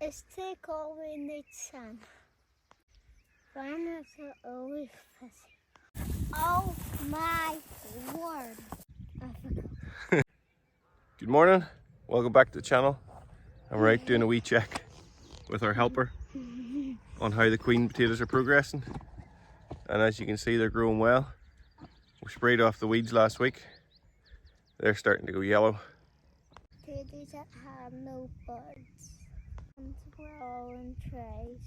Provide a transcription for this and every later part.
It's too cold in the sun. Farmers are always fuzzy. Oh my word. Good morning, welcome back to the channel. And we're out doing a wee check with our helper on how the queen potatoes are progressing. And as you can see, they're growing well. We sprayed off the weeds last week. They're starting to go yellow. Potatoes that have no buds. And grow in trays.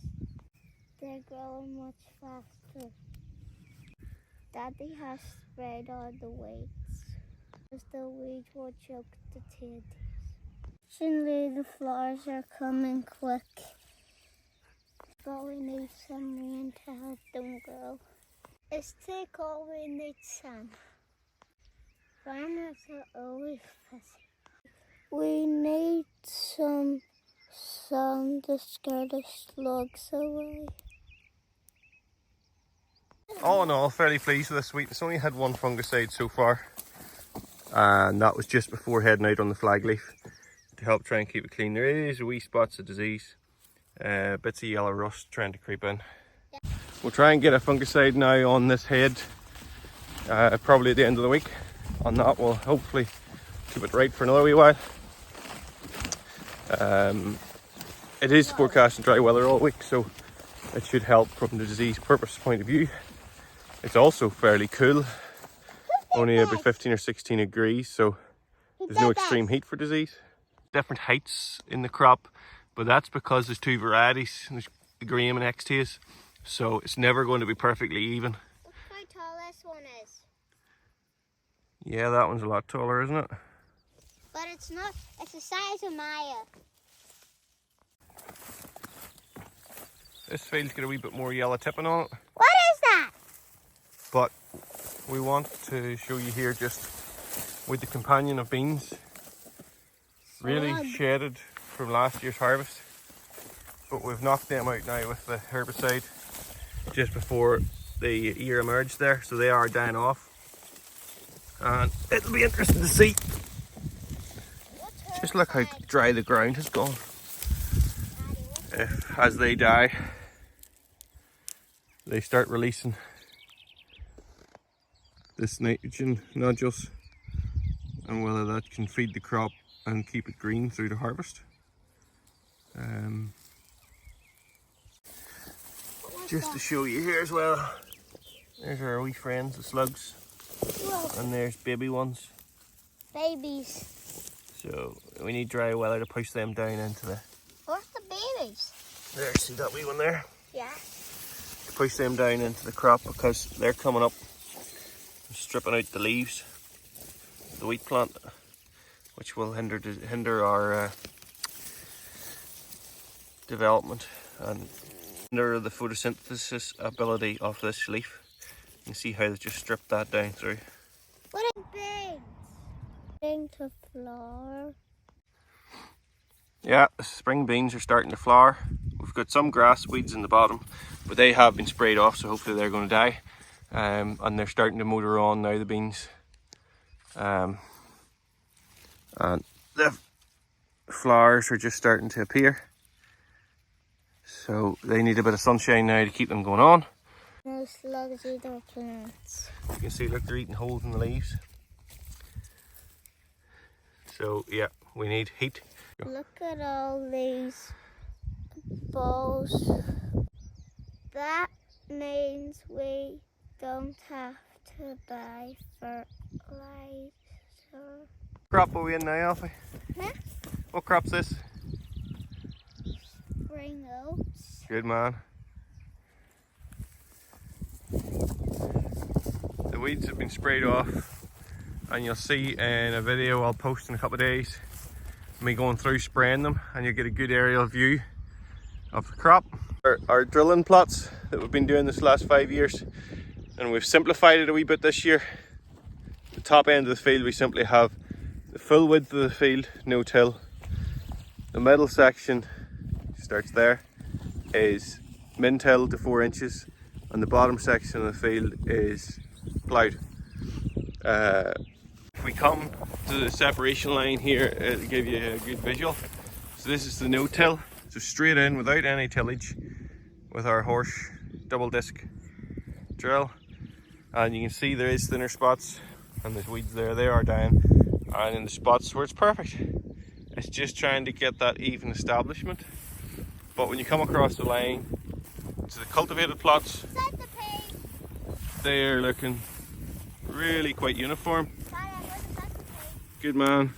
They're growing much faster. Daddy has sprayed all the weeds. Because the weeds will choke the potatoes. Fortunately, the flowers are coming quick. But we need some rain to help them grow. It's too cold in the sun. Farmers are always fuzzy. We need some sun to scare the slugs away. All in all, fairly pleased with this week. It's only had one fungicide so far. And that was just before heading out on the flag leaf to help try and keep it clean. There is wee spots of disease, bits of yellow rust trying to creep in. We'll try and get a fungicide now on this head, probably at the end of the week. And that will hopefully keep it right for another wee while. It is forecasting dry weather all week, so it should help from the disease purpose point of view. It's also fairly cool, only about 15 or 16 degrees, so there's no extreme heat for disease. Different heights in the crop, but that's because there's two varieties. There's the Graham and XTs, so it's never going to be perfectly even. Look how tall this one is. Yeah, that one's a lot taller, isn't it? But it's not, it's the size of Maya. This field's got a wee bit more yellow tipping on it. What is that? But we want to show you here just with the companion of beans. Really shedded from last year's harvest. But we've knocked them out now with the herbicide just before the ear emerged there. So they are dying off. And it'll be interesting to see. Just look how dry the ground has gone. If, as they die, they start releasing this nitrogen nodules, and whether that can feed the crop and keep it green through the harvest. Just to show you here as well, there's our wee friends, the slugs. Whoa. And there's baby ones. Babies. So we need dry weather to push them down into the... What's the babies? There, see that wee one there? Yeah. To push them down into the crop because they're coming up and stripping out the leaves, the wheat plant, which will hinder our development and hinder the photosynthesis ability of this leaf. You can see how they just stripped that down through. What are beans? Starting to flower. Yeah, the spring beans are starting to flower. We've got some grass weeds in the bottom, but they have been sprayed off, so hopefully they're going to die. And they're starting to motor on now, the beans. And the flowers are just starting to appear. So they need a bit of sunshine now to keep them going on. No slugs eat our plants. You can see, look, they're eating holes in the leaves. So yeah, we need heat. Look at all these balls. That means we don't have to buy fertilizer. Crop are we in now, Alfie? Huh? What crop's this? Spring oats. Good man. The weeds have been sprayed off, and you'll see in a video I'll post in a couple of days me going through spraying them, and you'll get a good aerial view of the crop. Our drilling plots that we've been doing this last 5 years, and we've simplified it a wee bit this year. The top end of the field we simply have the full width of the field, no till. The middle section starts there, is min-till to 4 inches, and the bottom section of the field is ploughed. If we come to the separation line here, it'll give you a good visual. So this is the no-till. So straight in without any tillage with our horse double disc drill. And you can see there is thinner spots and there's weeds there, they are down. And in the spots where it's perfect. It's just trying to get that even establishment. But when you come across the line to the cultivated plots, they're looking really quite uniform. Good man.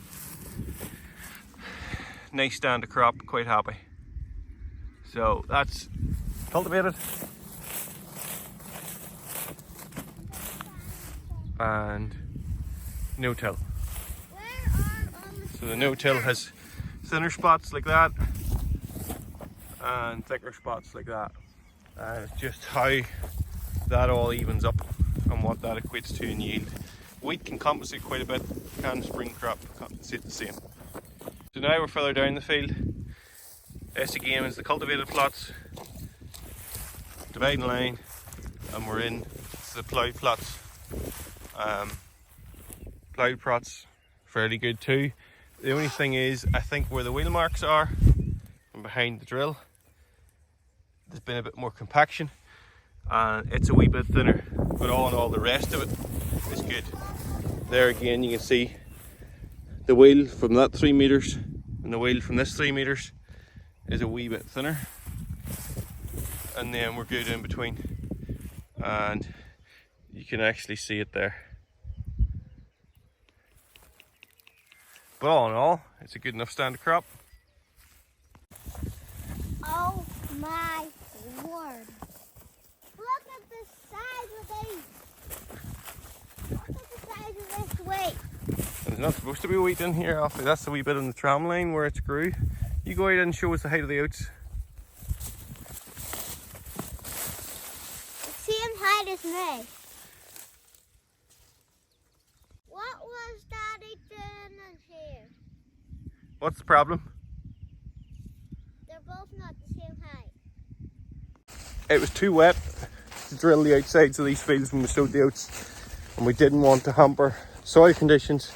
Nice stand of crop, quite happy. So that's cultivated. And no-till. So the no-till has thinner spots like that and thicker spots like that. And it's just how that all evens up and what that equates to in yield. Wheat can compensate quite a bit, can spring crop compensate the same. So now we're further down the field. This again is the cultivated plots, dividing line, and we're in the ploughed plots. Ploughed plots, fairly good too. The only thing is, I think where the wheel marks are, and behind the drill, there's been a bit more compaction, and it's a wee bit thinner, but all in all the rest of it is good. There again you can see the wheel from that 3 meters and the wheel from this 3 meters is a wee bit thinner, and then we're good in between, and you can actually see it there. But all in all, it's a good enough stand of crop. Oh my word. Look at the size of these. Look at the size of this wheat. There's not supposed to be wheat in here, Alfie. That's the wee bit in the tram line where it's grew. You go out and show us the height of the oats. The same height as me. What was Daddy doing in here? What's the problem? They're both not the same height. It was too wet to drill the outsides of these fields when we sowed the oats, and we didn't want to hamper soil conditions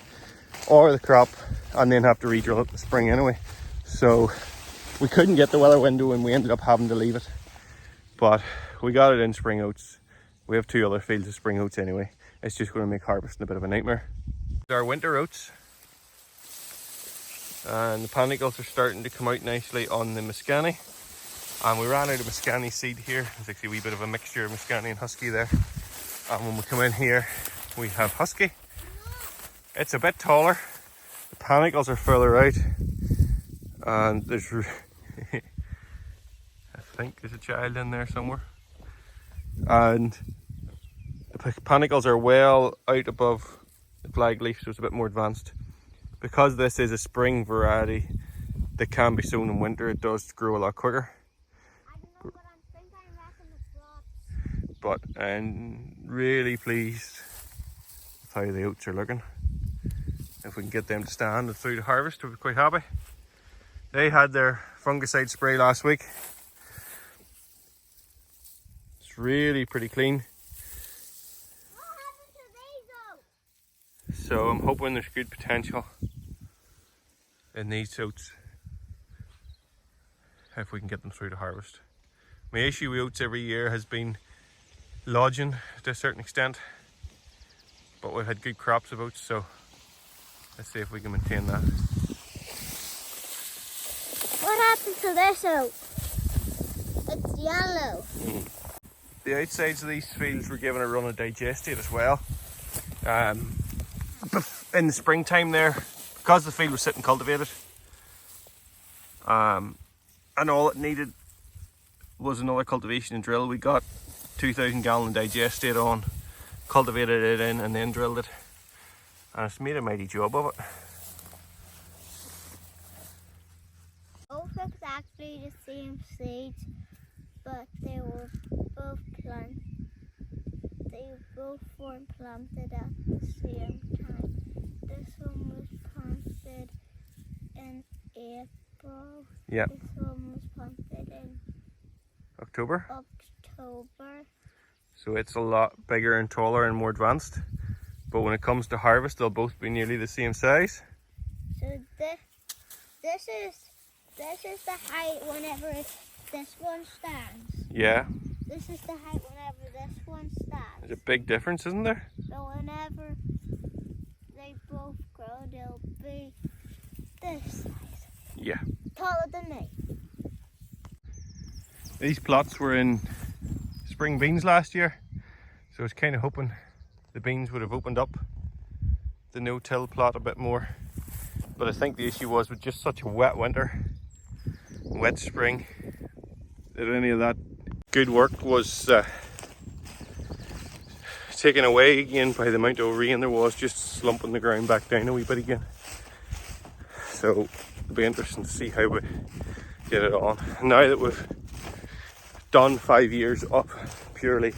or the crop and then have to re-drill it in the spring anyway. So we couldn't get the weather window and we ended up having to leave it. But we got it in spring oats. We have 2 other fields of spring oats anyway. It's just going to make harvesting a bit of a nightmare. Our winter oats, and the panicles are starting to come out nicely on the Mascani. And we ran out of Mascani seed here. There's actually a wee bit of a mixture of Mascani and Husky there. And when we come in here, we have Husky. It's a bit taller. The panicles are further out. And there's, I think there's a child in there somewhere. And the panicles are well out above the flag leaf, so it's a bit more advanced. Because this is a spring variety that can be sown in winter, it does grow a lot quicker. I don't know, but I think I reckon the But flops. I'm really pleased with how the oats are looking. If we can get them to stand and through the harvest, we'll be quite happy. They had their fungicide spray last week. It's really pretty clean. What happened to these oats? So I'm hoping there's good potential in these oats if we can get them through the harvest. My issue with oats every year has been lodging to a certain extent, but we've had good crops of oats, so let's see if we can maintain that. What happened to this oat? It's yellow. The outsides of these fields were given a run of digestate as well. In the springtime there, because the field was sitting cultivated, and all it needed was another cultivation and drill, we got 2,000 gallon digestate on, cultivated it in and then drilled it, and it's made a mighty job of it. Both are exactly the same seeds, but they were both planted. They both weren't planted at the same time. This one was planted in April. Yeah. This one was planted in October. October. So it's a lot bigger and taller and more advanced. But when it comes to harvest, they'll both be nearly the same size. So this This is the height whenever this one stands. Yeah. This is the height whenever this one stands. There's a big difference, isn't there? So whenever they both grow, they'll be this size. Yeah. Taller than me. These plots were in spring beans last year, so I was kind of hoping the beans would have opened up the no-till plot a bit more. But I think the issue was with just such a wet winter, wet spring, that any of that good work was taken away again by the amount of rain there was, just slumping the ground back down a wee bit again. So it'll be interesting to see how we get it on. And now that we've done 5 years of purely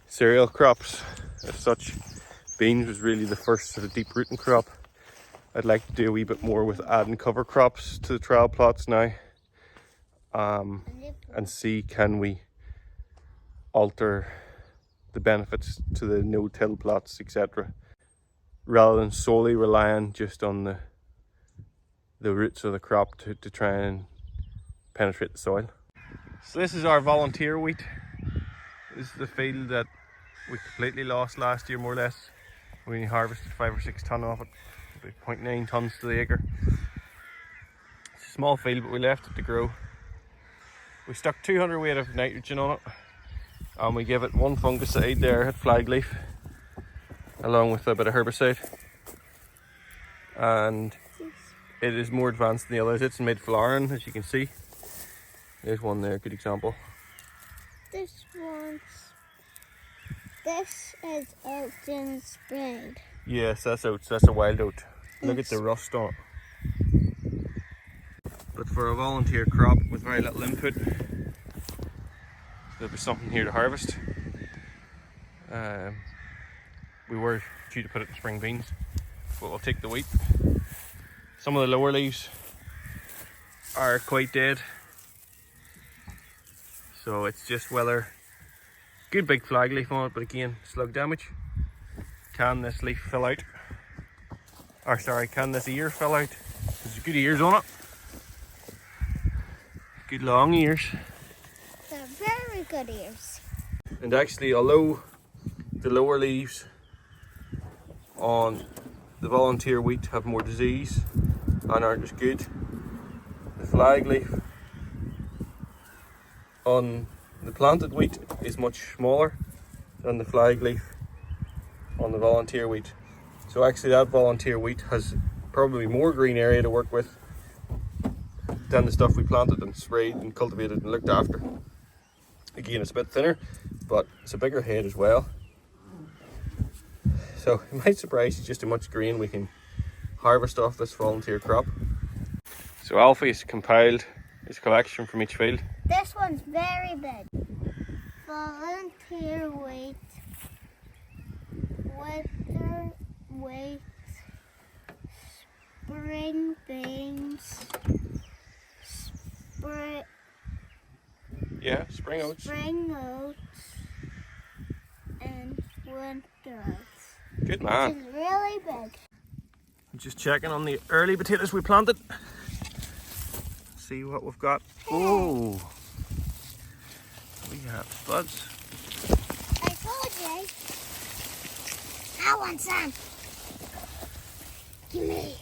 cereal crops as such, beans was really the first sort of deep rooting crop. I'd like to do a wee bit more with adding cover crops to the trial plots now, and see can we alter the benefits to the no-till plots, etc., rather than solely relying just on the roots of the crop to try and penetrate the soil. So this is our volunteer wheat. This is the field that we completely lost last year, more or less. We only harvested 5 or 6 tonne off it, about 0.9 tonnes to the acre. It's a small field, but we left it to grow. We stuck 200 weight of nitrogen on it, and we gave it one fungicide there at flagleaf, along with a bit of herbicide. And it is more advanced than the others. It's mid-flowering, as you can see. There's one there, good example. This is oats in sprayed. Yes, that's oats. That's a wild oat. Look at the rust on it. But for a volunteer crop with very little input, there'll be something here to harvest. We were due to put it in spring beans, but we'll take the wheat. Some of the lower leaves are quite dead, so it's just whether good big flag leaf on it, but again, slug damage. Can this leaf fill out? Or sorry, can this ear fill out? There's good ears on it. Good long ears. They're very good ears. And actually, although the lower leaves on the volunteer wheat have more disease and aren't as good, the flag leaf on the planted wheat is much smaller than the flag leaf on the volunteer wheat. So actually that volunteer wheat has probably more green area to work with than the stuff we planted and sprayed and cultivated and looked after. Again, it's a bit thinner, but it's a bigger head as well. So it might surprise you just how much grain we can harvest off this volunteer crop. So Alfie's compiled his collection from each field. This one's very big. Volunteer wheat, winter wheat, spring beans, Spring oats. Spring oats, and winter oats. Good man. Which is really big. I'm just checking on the early potatoes we planted. See what we've got. Oh, we have spuds. I told you. I want some. Give me.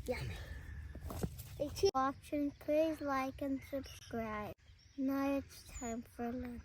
Yummy. If you watching, please like and subscribe. Now it's time for lunch.